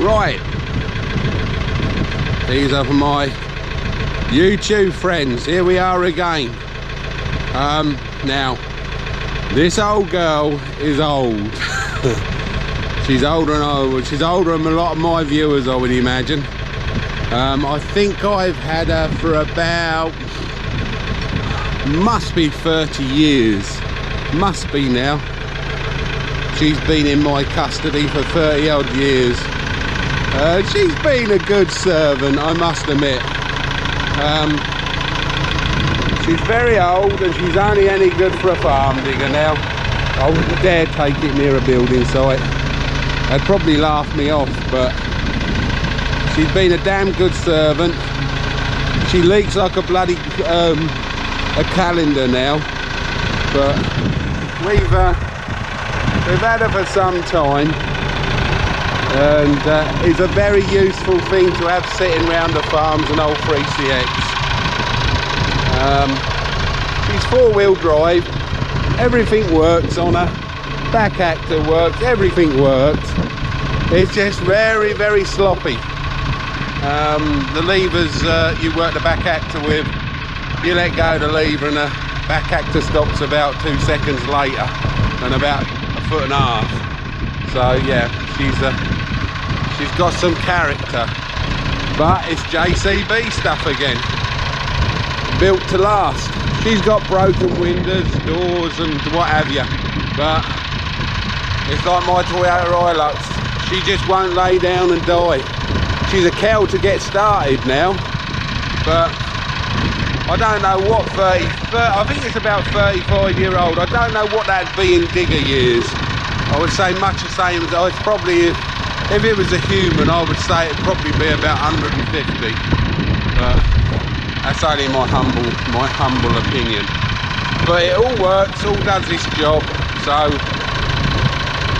Right, these are for my YouTube friends. Here we are again. Now, this old girl is old. She's older than she's older than a lot of my viewers, I would imagine. I think I've had her for about, must be 30 years. Must be now. She's been in my custody for 30 odd years. She's been a good servant, I must admit. She's very old and she's only any good for a farm digger now. I wouldn't dare take it near a building site. They'd probably laugh me off, but she's been a damn good servant. She leaks like a bloody a calendar now, but we've had her for some time, and it's a very useful thing to have sitting around the farms, an old 3CX. She's 4-wheel drive, everything works on her, back actor works, everything works. It's just very, very sloppy. The levers you work the back actor with, you let go the lever and the back actor stops about 2 seconds later and about 1.5 foot. So yeah, she's got some character, but it's JCB stuff again, built to last. She's got broken windows, doors and what have you, but it's like my Toyota Hilux, she just won't lay down and die. She's a cow to get started now, but I don't know what 30, I think it's about 35-year-old. I don't know what that'd be in digger years. I would say much the same as it's probably, if it was a human, I would say it'd probably be about 150. But that's only my humble opinion. But it all works, all does this job. So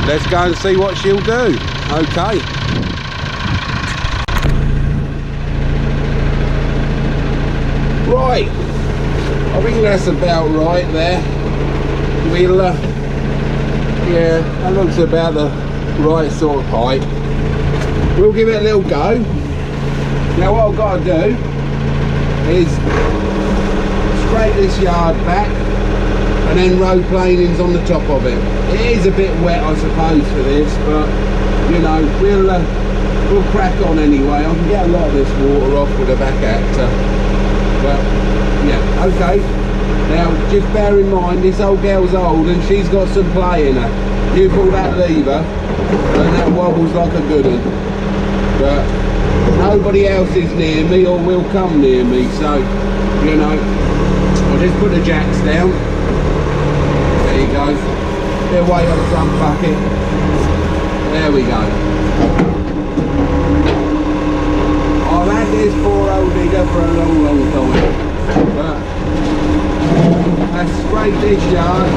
let's go and see what she'll do. Okay. Right, I think that's about right there. We'll, yeah, that looks about the right sort of height. We'll give it a little go. Now what I've got to do is scrape this yard back and then road planings on the top of it. It is a bit wet, I suppose, for this, but you know, we'll crack on anyway. I can get a lot of this water off with a back actor. But yeah, okay. Now just bear in mind this old girl's old and she's got some play in her. You pull that lever and that wobbles like a good one. But nobody else is near me or will come near me, so you know, I'll just put the jacks down. There you go. They're weight on the front bucket. There we go. I've had this poor old digger for a long, long time, but I scraped this yard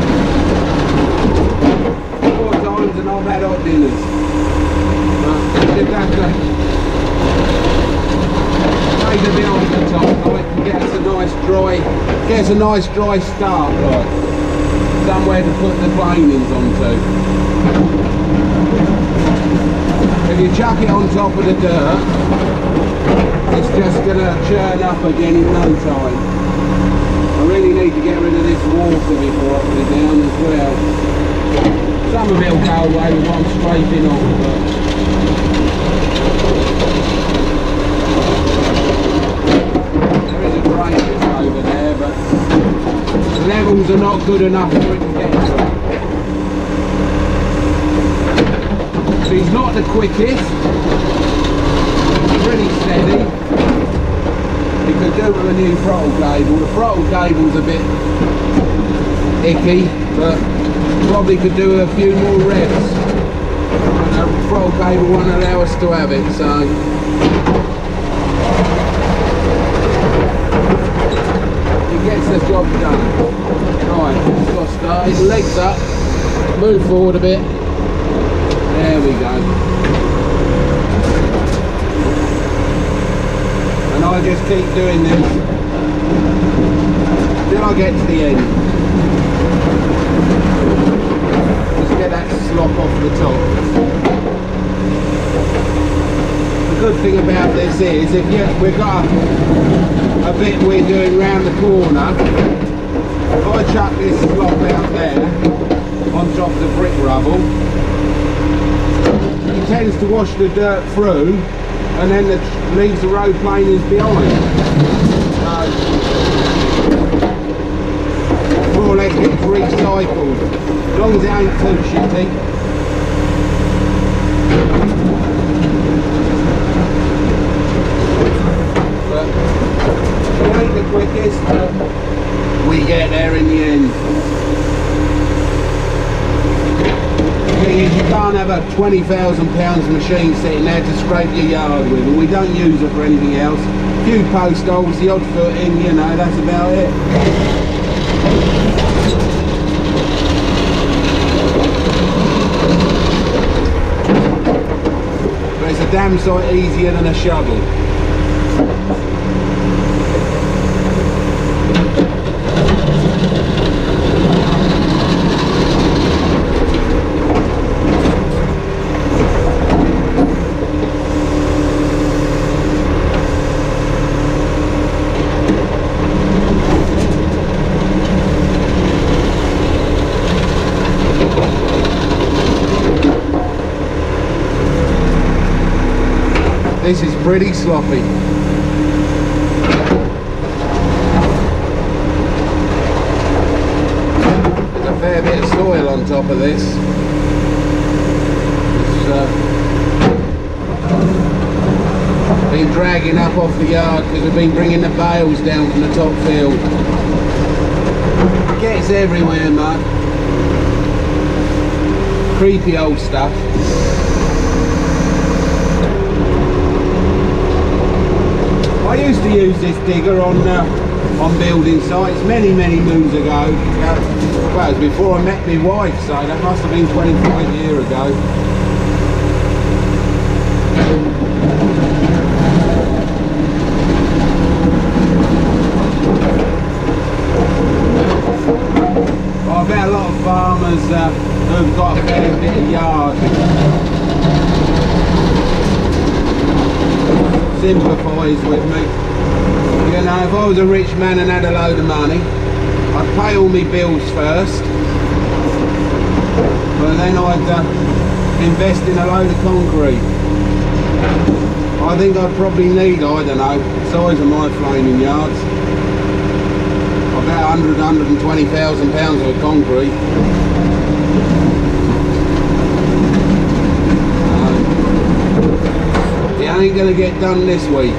4 times and I've had hot dinners. But just have to take a bit off the top, like, and get us a nice dry start, like somewhere to put the planings onto. If you chuck it on top of the dirt, it's just going to churn up again in no time. I really need to get rid of this water before I put it down as well. Some of it will go away with what I'm scraping off, but there is a drain over there, but the levels are not good enough for it to get to it. She's not the quickest, pretty steady. You could do with a new throttle cable. The throttle cable's a bit icky, but probably could do with a few more revs. And the throttle cable won't allow us to have it, so it gets the job done. Right, it's got to start. His legs up, move forward a bit. There we go. And I just keep doing this till I get to the end. get that slop off the top. The good thing about this is, if we've got a bit we're doing round the corner, if I chuck this slop out there on top of the brick rubble, it tends to wash the dirt through and then leaves the road planers behind. So, more or less gets recycled, as long as it ain't too shitty. But it ain't the quickest, but we get there in the end. The thing is, you can't have a £20,000 machine sitting there to scrape your yard with, and we don't use it for anything else. A few post holes, the odd foot in, you know, that's about it. But it's a damn sight easier than a shovel. This is pretty sloppy. There's a fair bit of soil on top of this. It's been dragging up off the yard because we've been bringing the bales down from the top field. It gets everywhere, mud. Creepy old stuff. I used to use this digger on building sites many moons ago. Well, it was before I met my wife, so that must have been 25 years ago. I bet a lot of farmers who've got a fair bit of yard sympathise with me. You know, if I was a rich man and had a load of money, I'd pay all my bills first, but then I'd invest in a load of concrete. I think I'd probably need, I don't know, the size of my flaming yards, about 120,000 pounds of concrete. Ain't gonna get done this week.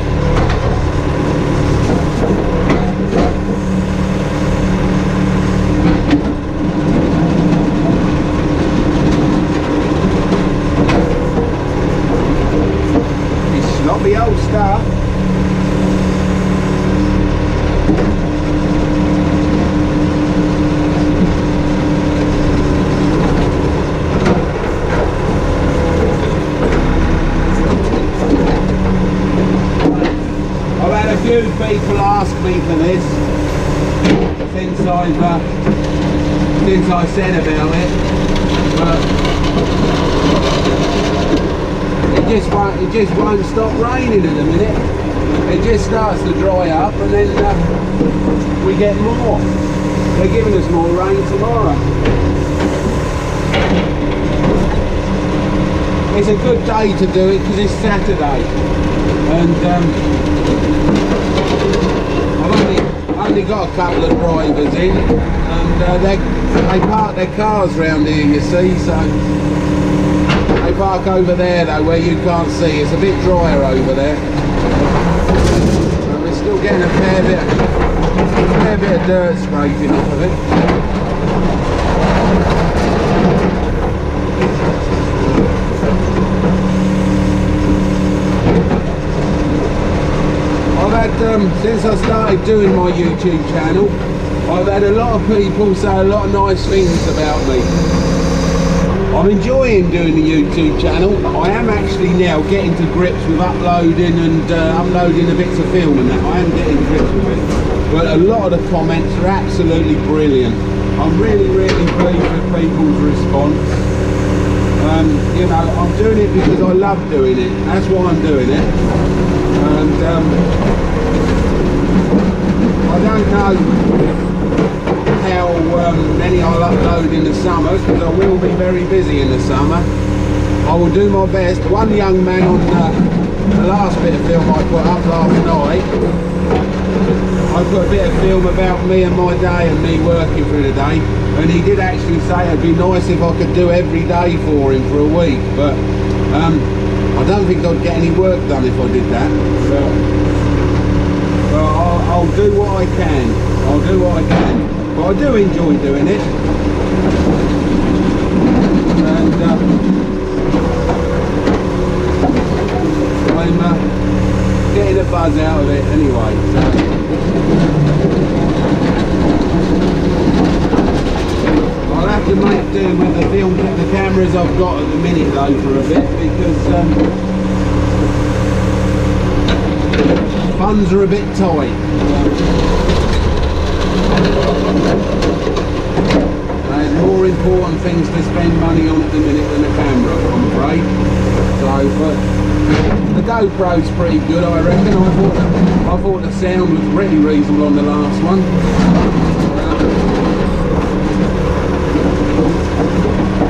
It's sloppy old stuff. People ask me for this since I said about it, but it just won't stop raining at the minute. It just starts to dry up, and then we get more. They're giving us more rain tomorrow. It's a good day to do it because it's Saturday, and I've only got a couple of drivers in, and they park their cars round here, you see, so they park over there though where you can't see. It's a bit drier over there, and we're still getting a fair bit of dirt scraping off of it. Since I started doing my YouTube channel, I've had a lot of people say a lot of nice things about me. I'm enjoying doing the YouTube channel. I am actually now getting to grips with uploading and uploading the bits of film and that. I am getting to grips with it. But a lot of the comments are absolutely brilliant. I'm really pleased with people's response. You know, I'm doing it because I love doing it. That's why I'm doing it. And I don't know how many I'll upload in the summer, because I will be very busy in the summer. I will do my best. One young man on the last bit of film I put up last night, I put a bit of film about me and my day and me working through the day, and he did actually say it'd be nice if I could do every day for him for a week, but I don't think I'd get any work done if I did that. But I'll do what I can. I'll do what I can. But I do enjoy doing it. And I'm getting a buzz out of it anyway. So. I'll have to make do with the film, the cameras I've got at the minute though for a bit, because funds are a bit tight. There's more important things to spend money on at the minute than a camera, I'm afraid. So, but the GoPro's pretty good, I reckon. I thought the sound was pretty reasonable on the last one.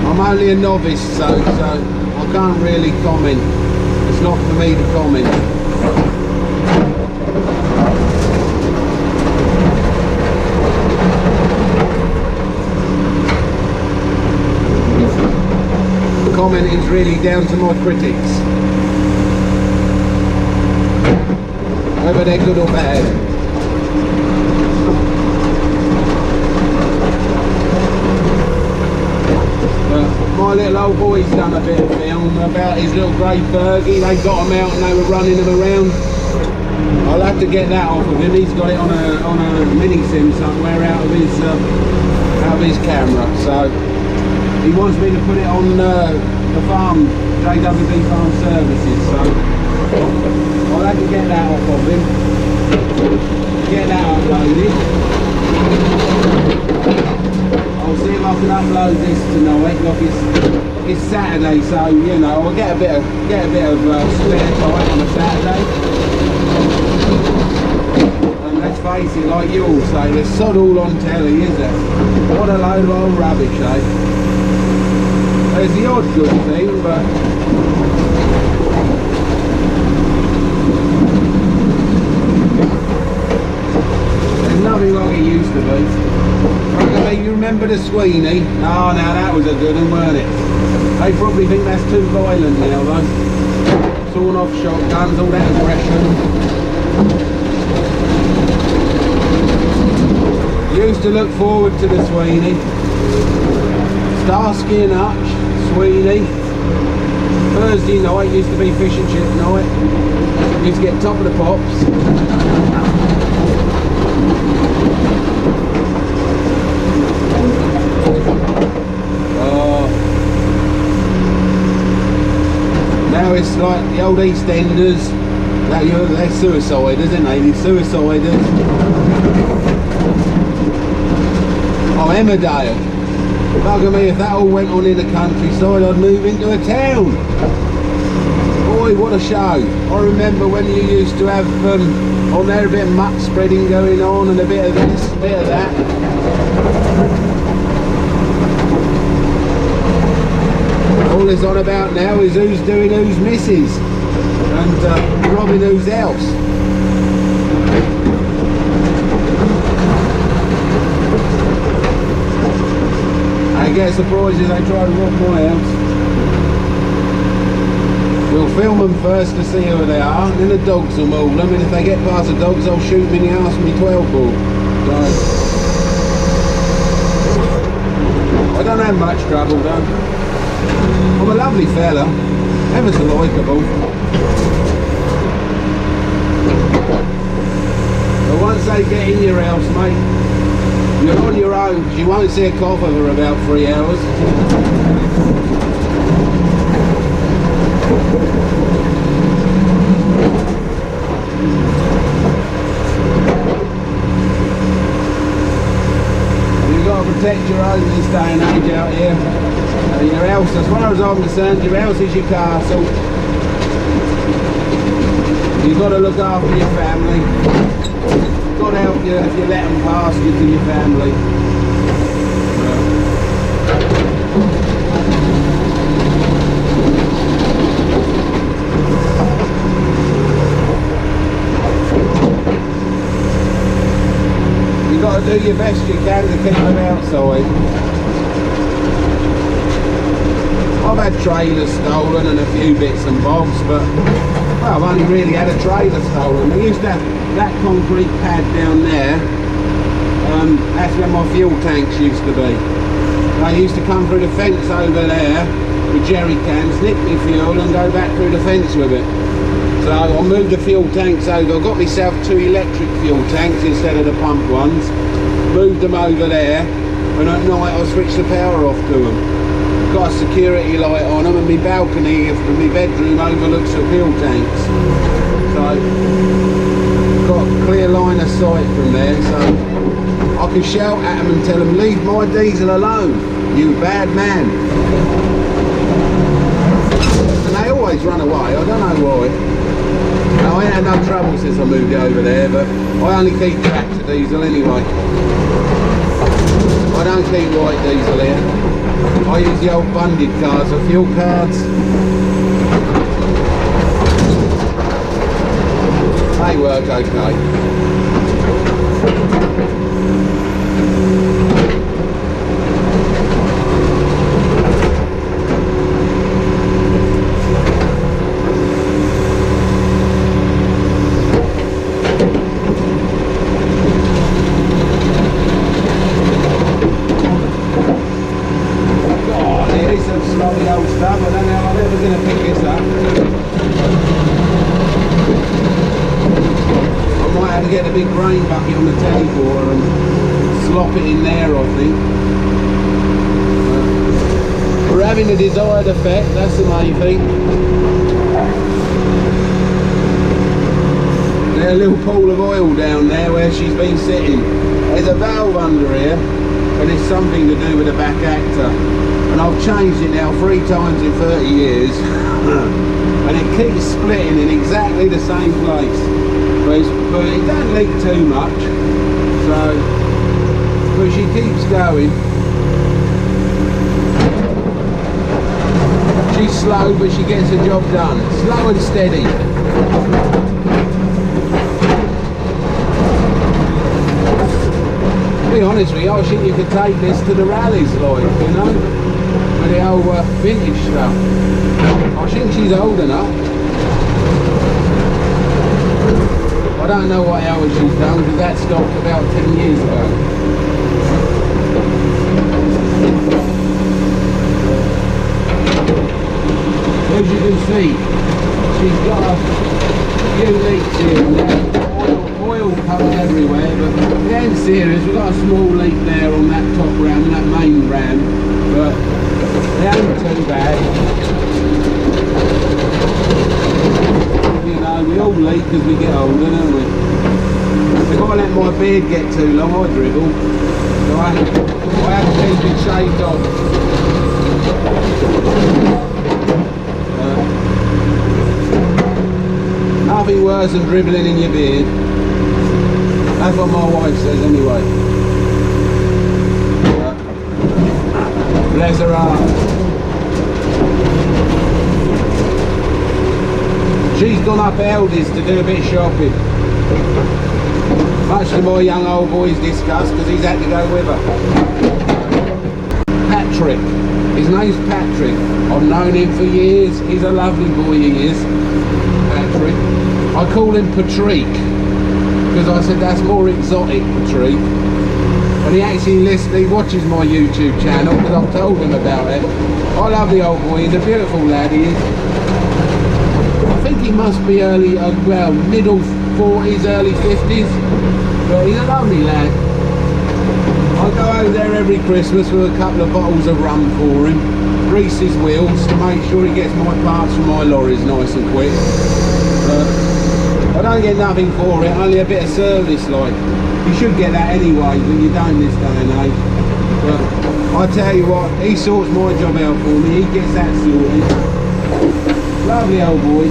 I'm only a novice, so I can't really comment. It's not for me to comment. Commenting's really down to my critics, whether they're good or bad. But my little old boy's done a bit of film about his little grey Fergie. They got him out and they were running him around. I'll have to get that off of him. He's got it on a mini sim somewhere out of his camera. So he wants me to put it on the farm, JCB Farm Services, so I'll have to get that off of him, get that uploaded. I'll see if I can upload this tonight. Look, it's Saturday, so you know I'll get a bit of spare time on a Saturday. And let's face it, like you all say, there's sod all on telly, is there? What a load of old rubbish, eh? There's the odd good thing, but there's nothing like it used to be. Okay, you remember the Sweeney? Oh, now that was a good one, weren't it? They probably think that's too violent now, though. Sawn off shotguns, all that aggression. Used to look forward to the Sweeney. Starsky and Hutch, Sweeney. Thursday night used to be fish and chip night. Used to get top of the pops. Now it's like the old EastEnders. They're suiciders, isn't they? These suiciders. Oh, Emmerdale. Bugger me, if that all went on in the countryside, I'd move into a town. Boy, what a show. I remember when you used to have on there a bit of muck spreading going on and a bit of this, a bit of that. All it's on about now is who's doing whose missus and robbing whose house. I get surprised if they try to rob my house. We'll film them first to see who they are, and then the dogs will maul them, and if they get past the dogs, I'll shoot them in the ass with my 12 ball. So, I don't have much trouble though. I'm a lovely fella, ever so likeable. But once they get in your house, mate, you're on your own, because you won't see a cough over about 3 hours. You've got to protect your own this day and age out here. Your house, as far as I'm concerned, your house is your castle. You've got to look after your family. God help you if you let them pass you to your family. You've got to do your best you can to keep them outside. I've had trailers stolen and a few bits and bobs, but well, I've only really had a trailer stolen. We used to have that concrete pad down there. That's where my fuel tanks used to be. I used to come through the fence over there with jerry cans, nick me fuel and go back through the fence with it. So I moved the fuel tanks over. I got myself 2 electric fuel tanks instead of the pump ones. Moved them over there, and at night I switched the power off to them. Got a security light on them, and my balcony from my bedroom overlooks the fuel tanks. So got a clear line of sight from there, so I can shout at them and tell them, leave my diesel alone, you bad man. And they always run away, I don't know why. Now, I ain't had no trouble since I moved over there, but I only keep tractor diesel anyway. I don't keep white diesel here. I use the old bunded cards for fuel cards. They work okay. Get a big grain bucket on the telly for her and slop it in there, I think. We're having the desired effect, that's the main thing. There's a little pool of oil down there where she's been sitting. There's a valve under here, and it's something to do with the back actor. And I've changed it now 3 times in 30 years. And it keeps splitting in exactly the same place. But it don't leak too much, so but she keeps going. She's slow, but she gets the job done. Slow and steady. To be honest with you, I think you could take this to the rallies, like, you know, with the old vintage stuff. I think she's old enough. I don't know what hours she's done, because that stopped about 10 years ago. As you can see, she's got a few leaks here and there. Oil comes everywhere, but we ain't serious. We've got a small leak there on that top ram, that main ram, but they ain't too bad. We all leak as we get older, don't we? If I let my beard get too long, I dribble. So I have to keep it shaved off. Nothing worse than dribbling in your beard. That's what my wife says anyway. Bless her heart. She's gone up Aldi's to do a bit of shopping. Much to my young old boy's disgust, because he's had to go with her. Patrick. His name's Patrick. I've known him for years. He's a lovely boy, he is. Patrick. I call him Patrick, because I said that's more exotic, Patrick. And he actually he watches my YouTube channel, because I've told him about it. I love the old boy. He's a beautiful lad, he is. I think he must be early, well, middle 40s, early 50s, but he's a lovely lad. I go over there every Christmas with a couple of bottles of rum for him, grease his wheels to make sure he gets my parts from my lorries nice and quick. I don't get nothing for it, only a bit of service, like. You should get that anyway, but you don't this day and age. But I tell you what, he sorts my job out for me. He gets that sorted. Lovely old boy.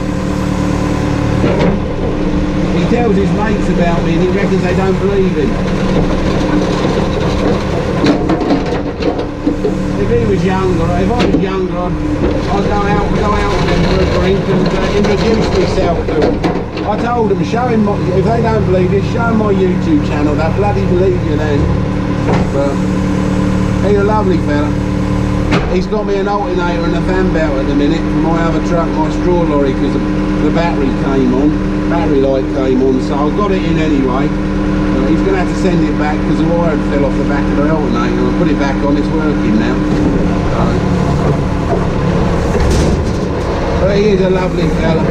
He tells his mates about me and he reckons they don't believe him. If he was younger, if I was younger, I'd go out with him for a drink and introduce myself to him. I told him, show him, if they don't believe it, show him my YouTube channel, they'll bloody believe you then. But he's a lovely fella. He's got me an alternator and a fan belt at the minute for my other truck, my straw lorry, because the battery light came on, so I got it in anyway. He's going to have to send it back because the wire fell off the back of the alternator and put it back on. It's working now. But he is a lovely fella.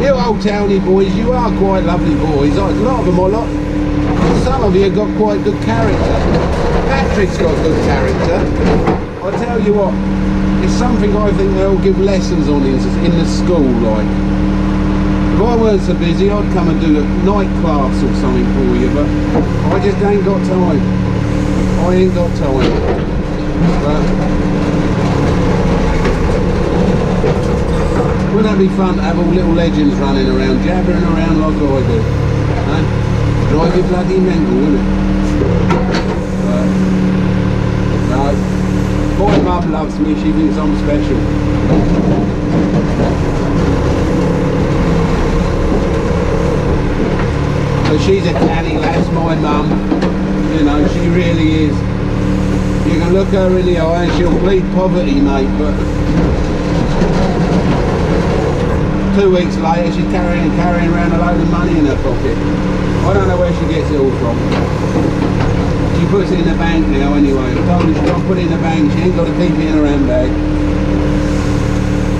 You old towny boys, you are quite lovely boys. A lot of them are lot. Some of you have got quite good character. Patrick's got good character. I tell you what, it's something I think they'll give lessons on in the school, like. If I weren't so busy, I'd come and do a night class or something for you, but I just ain't got time. I ain't got time. But wouldn't that be fun to have all little legends running around, jabbering around like I do? Eh? Drive you bloody mental, wouldn't it? No. My mum loves me, she thinks I'm special. So she's a canny lass, my mum. You know, she really is. You can look her in the eye and she'll plead poverty, mate, but 2 weeks later she's carrying around a load of money in her pocket. I don't know where she gets it all from. She puts it in the bank now anyway. I told her she's got to put it in the bank, she ain't got to keep it in her handbag.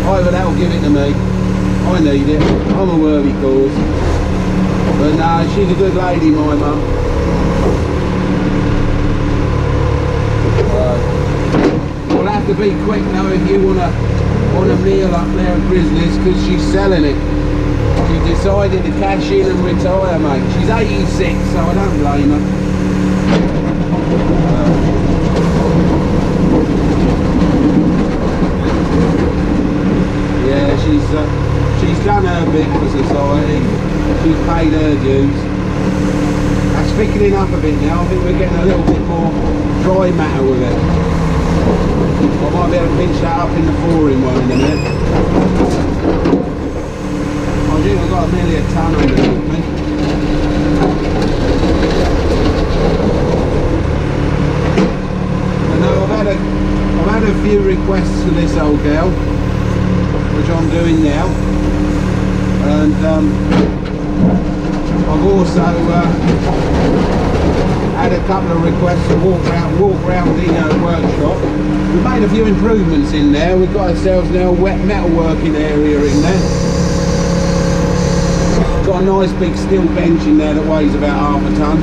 Either that'll give it to me. I need it. I'm a worthy cause. But no, she's a good lady, my mum. We'll have to be quick now if you want a meal up there at Grizzlies, because she's selling it. She decided to cash in and retire, mate. She's 86, so I don't blame her. Yeah, she's done her bit for society. She's paid her dues. That's thickening up a bit now. I think we're getting a little bit more dry matter with it. I might be able to pinch that up in the 4-in-1 in a minute. I think I've got nearly a ton underneath me. And now I've had a few requests for this old girl, which I'm doing now. And I've also had a couple of requests to walk around the workshop. We've made a few improvements in there. We've got ourselves now a wet metal working area in there. Got a nice big steel bench in there that weighs about half a ton.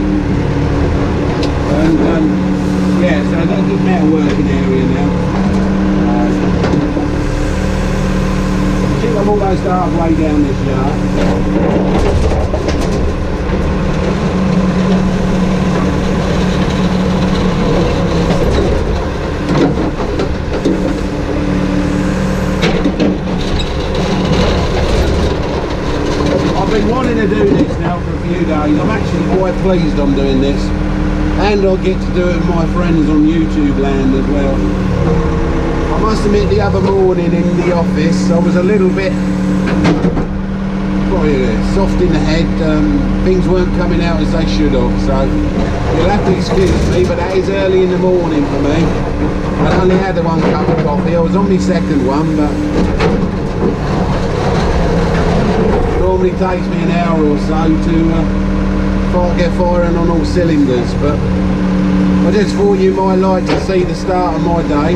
And yeah, so that's a good metal working area now. I think I'm almost halfway down this yard. I've been wanting to do this now for a few days. I'm actually quite pleased I'm doing this, and I'll get to do it with my friends on YouTube land as well. I must admit, the other morning in the office I was a little bit soft in the head. Things weren't coming out as they should have, so you'll have to excuse me, but that is early in the morning for me. I only had the 1 cup of coffee. I was on my second one, but normally takes me an hour or so to get firing on all cylinders. But I just thought you might like to see the start of my day.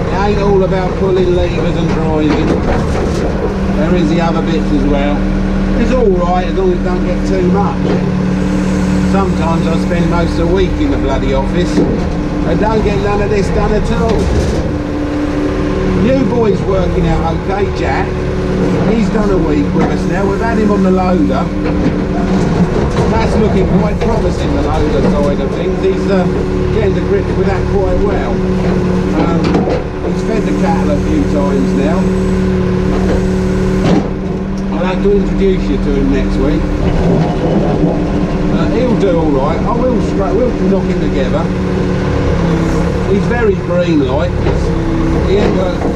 It ain't all about pulling levers and driving. There is the other bits as well. It's alright as long as it don't get too much. Sometimes I spend most of the week in the bloody office and don't get none of this done at all. New boy's working out okay, Jack. He's done a week with us now. We've had him on the loader. that's looking quite promising, the loader side of things. He's getting to grips with that quite well. He's fed the cattle a few times now. I'll have to introduce you to him next week. He'll do all right. We'll knock him together. He's very green-like. He ain't worked for,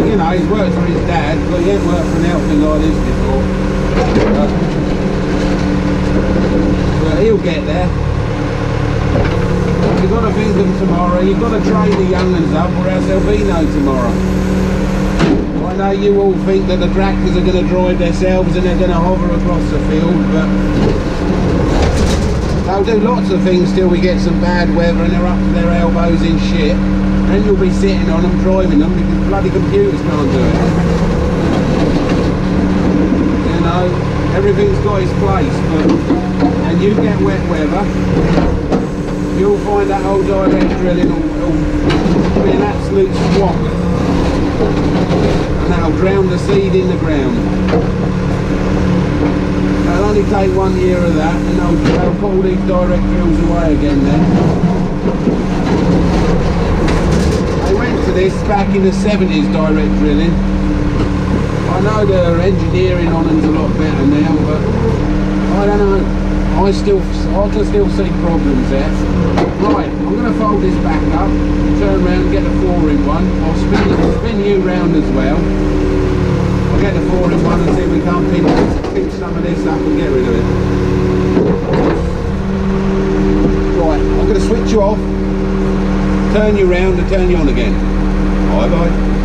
you know, he's worked for his dad, but he ain't worked for an outfit like this before. But he'll get there. You've got to think of tomorrow. You've got to train the young uns up, or else there'll be no tomorrow. I know you all think that the tractors are going to drive themselves and they're going to hover across the field, but they'll do lots of things till we get some bad weather and they're up to their elbows in shit. Then you'll be sitting on them, driving them, because bloody computers can't do it. You know, everything's got its place, but and you get wet weather, you'll find that old direct drilling will be an absolute swamp. And that'll drown the seed in the ground. It'll only take 1 year of that, and they'll pull these direct drills away again then. They went to this back in the 70s, direct drilling. I know the engineering on them's a lot better now, but I don't know. I can still see problems there. Right, I'm going to fold this back up, turn around and get the 4-in-1. I'll spin you round as well. I'll get the 4-in-1 and see if we can't pinch some of this up and get rid of it. Right, I'm going to switch you off, turn you round and turn you on again. Bye bye.